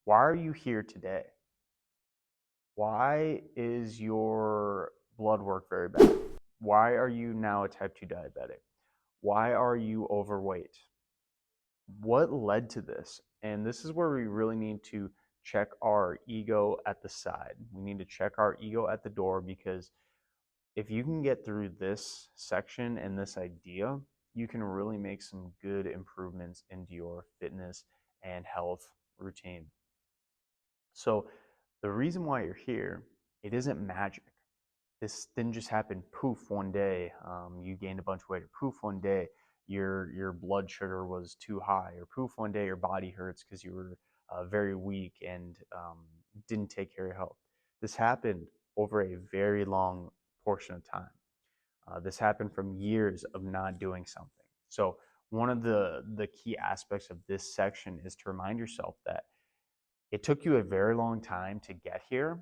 Why are you here today? Why is your blood work very bad? Why are you now a type 2 diabetic? Why are you overweight? What led to this? And this is where we really need to check our ego at the side. We need to check our ego at the door, because if you can get through this section and this idea, you can really make some good improvements into your fitness and health routine. So the reason why you're here, it isn't magic. This didn't just happen poof one day. You gained a bunch of weight, or poof one day your blood sugar was too high, or poof one day your body hurts because you were very weak and didn't take care of your health. This happened over a very long portion of time. This happened from years of not doing something. So one of the key aspects of this section is to remind yourself that it took you a very long time to get here,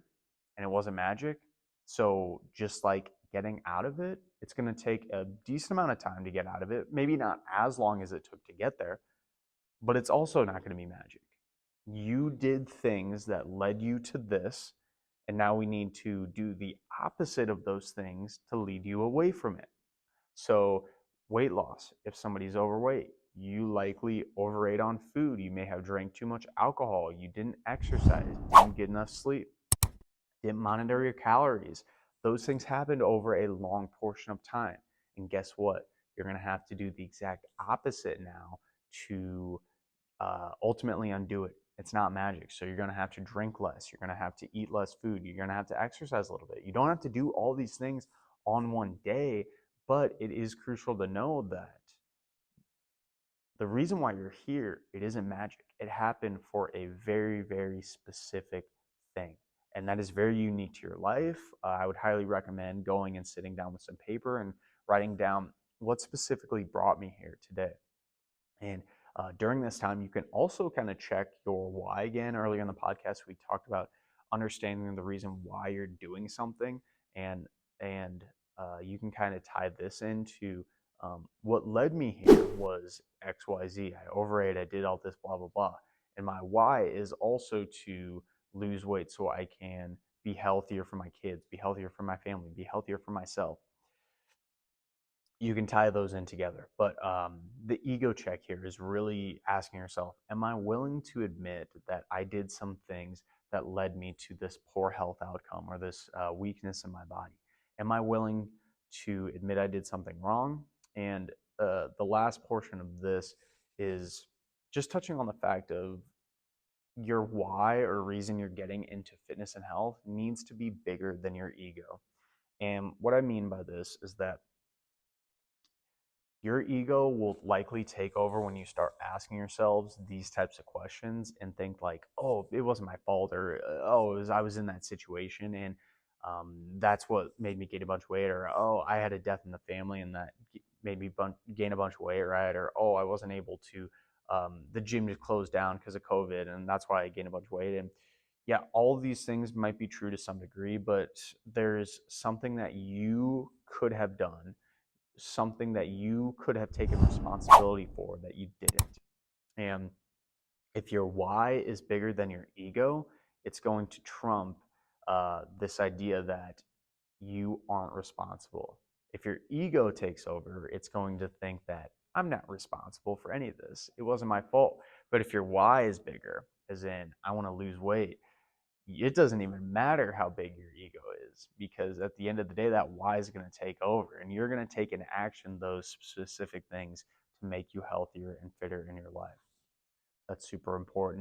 and it wasn't magic. So just like getting out of it, it's going to take a decent amount of time to get out of it. Maybe not as long as it took to get there, but it's also not going to be magic. You did things that led you to this, and now we need to do the opposite of those things to lead you away from it. So weight loss, if somebody's overweight, you likely overate on food. You may have drank too much alcohol. You didn't exercise, didn't get enough sleep, didn't monitor your calories. Those things happened over a long portion of time. And guess what? You're going to have to do the exact opposite now to ultimately undo it. It's not magic. So you're going to have to drink less. You're going to have to eat less food. You're going to have to exercise a little bit. You don't have to do all these things on one day, but it is crucial to know that the reason why you're here, it isn't magic. It happened for a very, very specific thing. And that is very unique to your life. I would highly recommend going and sitting down with some paper and writing down what specifically brought me here today. And during this time, you can also kind of check your why again. Earlier in the podcast, we talked about understanding the reason why you're doing something, and you can kind of tie this into what led me here was XYZ. I overate, I did all this, blah, blah, blah. And my why is also to lose weight so I can be healthier for my kids, be healthier for my family, be healthier for myself. You can tie those in together. But the ego check here is really asking yourself, am I willing to admit that I did some things that led me to this poor health outcome or this weakness in my body? Am I willing to admit I did something wrong? And the last portion of this is just touching on the fact of your why or reason you're getting into fitness and health needs to be bigger than your ego. And what I mean by this is that your ego will likely take over when you start asking yourselves these types of questions and think like, oh, it wasn't my fault, or oh, I was in that situation, and that's what made me gain a bunch of weight, or oh, I had a death in the family and that made me gain a bunch of weight, right? Or oh, I wasn't able to, the gym just closed down because of COVID, and that's why I gained a bunch of weight. And yeah, all of these things might be true to some degree, but there's something that you could have done, something that you could have taken responsibility for that you didn't. And if your why is bigger than your ego, it's going to trump this idea that you aren't responsible. If your ego takes over, it's going to think that I'm not responsible for any of this. It wasn't my fault. But if your why is bigger, as in, I want to lose weight, it doesn't even matter how big your ego is, because at the end of the day, that why is going to take over, and you're going to take in action those specific things to make you healthier and fitter in your life. That's super important.